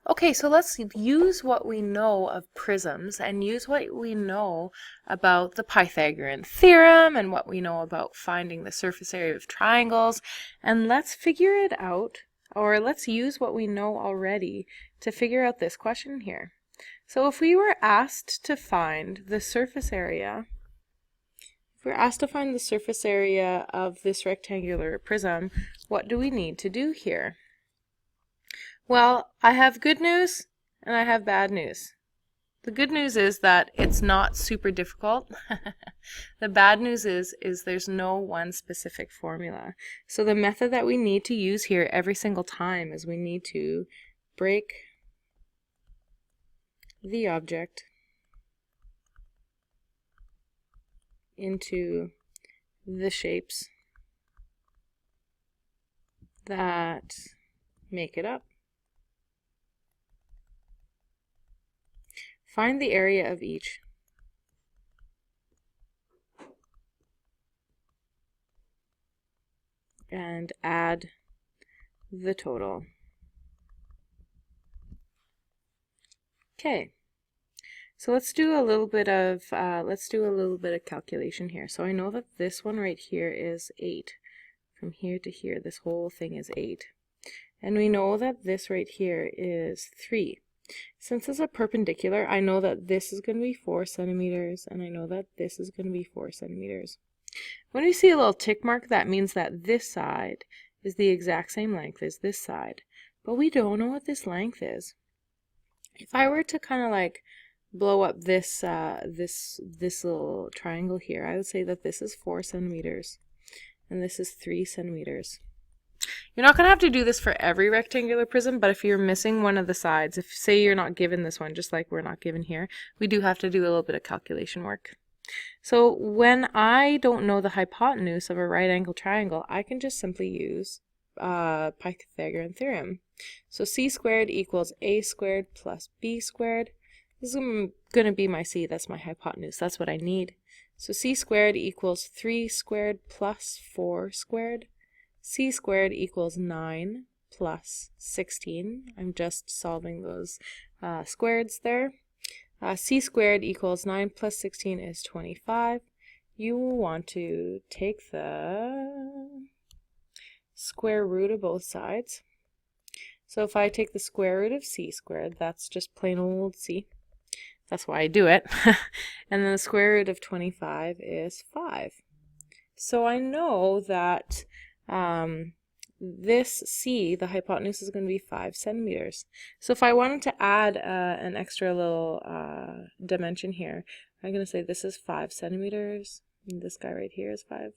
Okay, so let's use what we know of prisms and use what we know about the Pythagorean theorem and what we know about finding the surface area of triangles, and let's figure it out, or let's use what we know already to figure out this question here. So if we were asked to find the surface area, of this rectangular prism, what do we need to do here? Well, I have good news and I have bad news. The good news is that it's not super difficult. The bad news is there's no one specific formula. So the method that we need to use here every single time is we need to break the object into the shapes that make it up. Find the area of each. And add the total. Okay. So let's do a little bit of calculation here. So I know that this one right here is 8. From here to here, this whole thing is 8. And we know that this right here is 3. Since it's a perpendicular, I know that this is going to be 4 centimeters, and I know that this is going to be 4 centimeters. When we see a little tick mark, that means that this side is the exact same length as this side, but we don't know what this length is. If I were to kind of like blow up this this little triangle here, I would say that this is 4 centimeters, and this is 3 centimeters. You're not going to have to do this for every rectangular prism, but if you're missing one of the sides, if say you're not given this one, just like we're not given here, we do have to do a little bit of calculation work. So when I don't know the hypotenuse of a right angle triangle, I can just simply use Pythagorean Theorem. So c squared equals a squared plus b squared. This is going to be my c, that's my hypotenuse, that's what I need. So c squared equals 3 squared plus 4 squared. C squared equals 9 plus 16. I'm just solving those squareds there. C squared equals 9 plus 16 is 25. You will want to take the square root of both sides. So if I take the square root of c squared, that's just plain old c. That's why I do it. And then the square root of 25 is 5. So I know that this c, the hypotenuse, is going to be 5 centimeters. So if I wanted to add an extra little dimension here, I'm going to say this is 5 centimeters, and this guy right here is 5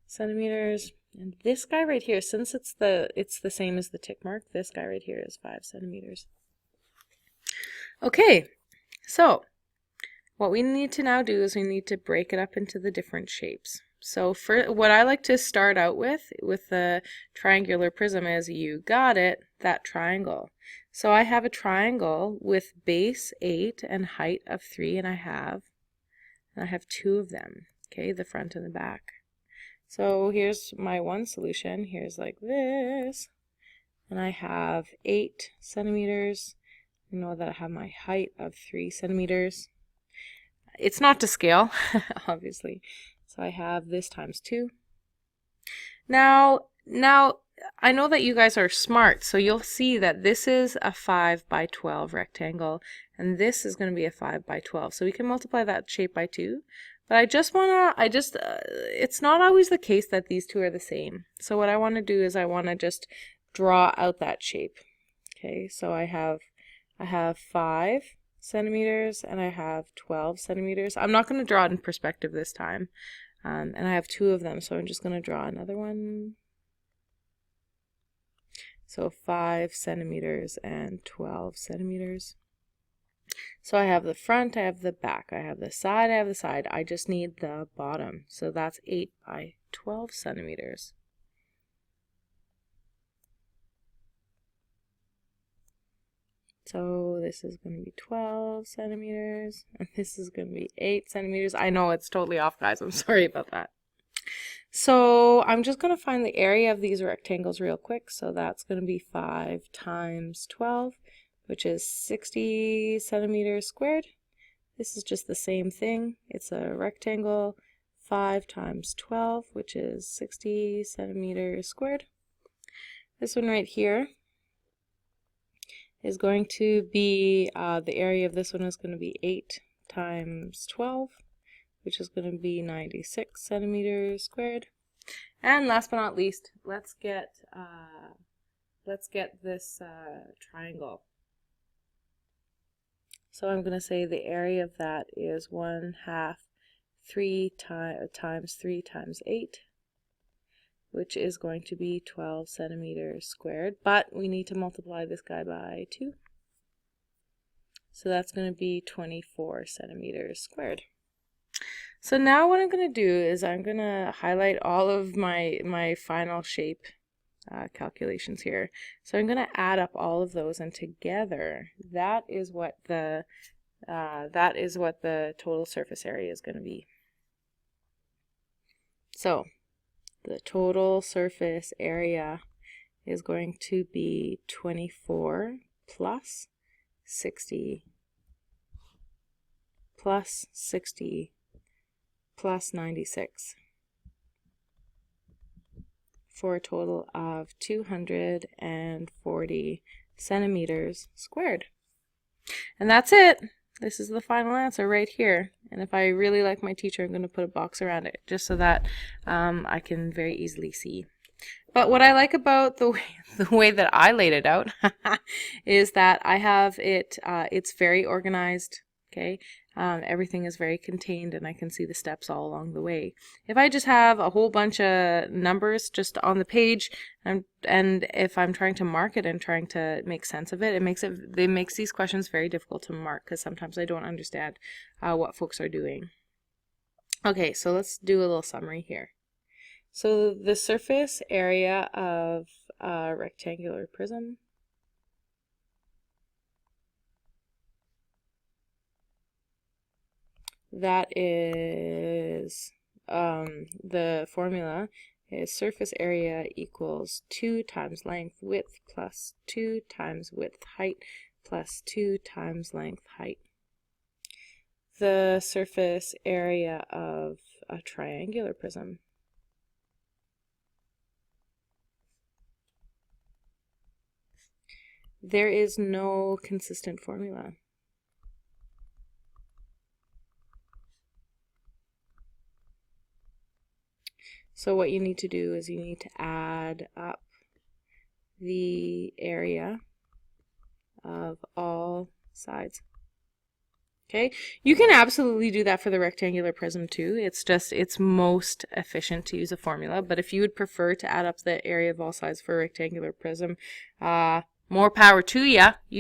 centimeters, and this guy right here, since it's the same as the tick mark, this guy right here is 5 centimeters. Okay, so what we need to now do is we need to break it up into the different shapes. So for what I like to start out with the triangular prism is, you got it, that triangle. So I have a triangle with base 8 and height of 3, and I have 2 of them, okay, the front and the back. So here's my one solution. Here's like this, and I have 8 centimeters. I know that I have my height of 3 centimeters. It's not to scale, obviously. So I have this times 2. Now I know that you guys are smart, so you'll see that this is a 5 by 12 rectangle, and this is going to be a 5 by 12. So we can multiply that shape by 2. But it's not always the case that these two are the same. So what I want to do is I want to just draw out that shape. Okay, so I have 5 centimeters and I have 12 centimeters. I'm not going to draw it in perspective this time. And I have 2 of them, so I'm just going to draw another one. So 5 centimeters and 12 centimeters. So I have the front, I have the back, I have the side, I have the side. I just need the bottom. So that's 8 by 12 centimeters. So this is going to be 12 centimeters, and this is going to be 8 centimeters. I know it's totally off, guys. I'm sorry about that. So I'm just going to find the area of these rectangles real quick. So that's going to be 5 times 12. which is 60 centimeters squared. This is just the same thing. It's a rectangle, 5 times 12, which is 60 centimeters squared. This one right here is going to be, the area of this one is going to be 8 times 12, which is going to be 96 centimeters squared. And last but not least, let's get this triangle. So I'm going to say the area of that is 1/2 3 times 3 times 8, which is going to be 12 centimeters squared, but we need to multiply this guy by 2. So that's going to be 24 centimeters squared. So now what I'm going to do is I'm going to highlight all of my final shape calculations here. So I'm going to add up all of those, and together that is what the total surface area is going to be. So the total surface area is going to be 24 plus 60 plus 60 plus 96 for a total of 240 centimeters squared. And that's it. This is the final answer right here. And if I really like my teacher, I'm going to put a box around it just so that I can very easily see. But what I like about the way that I laid it out is that I have it, it's very organized, okay? Everything is very contained, and I can see the steps all along the way. If I just have a whole bunch of numbers just on the page, and if I'm trying to mark it and trying to make sense of it, it makes these questions very difficult to mark, because sometimes I don't understand what folks are doing. Okay, so let's do a little summary here. So the surface area of a rectangular prism that is, the formula is surface area equals 2 times length width plus 2 times width height plus 2 times length height. The surface area of a triangular prism there is no consistent formula. So what you need to do is you need to add up the area of all sides. Okay, you can absolutely do that for the rectangular prism too. It's most efficient to use a formula, but if you would prefer to add up the area of all sides for a rectangular prism, more power to ya.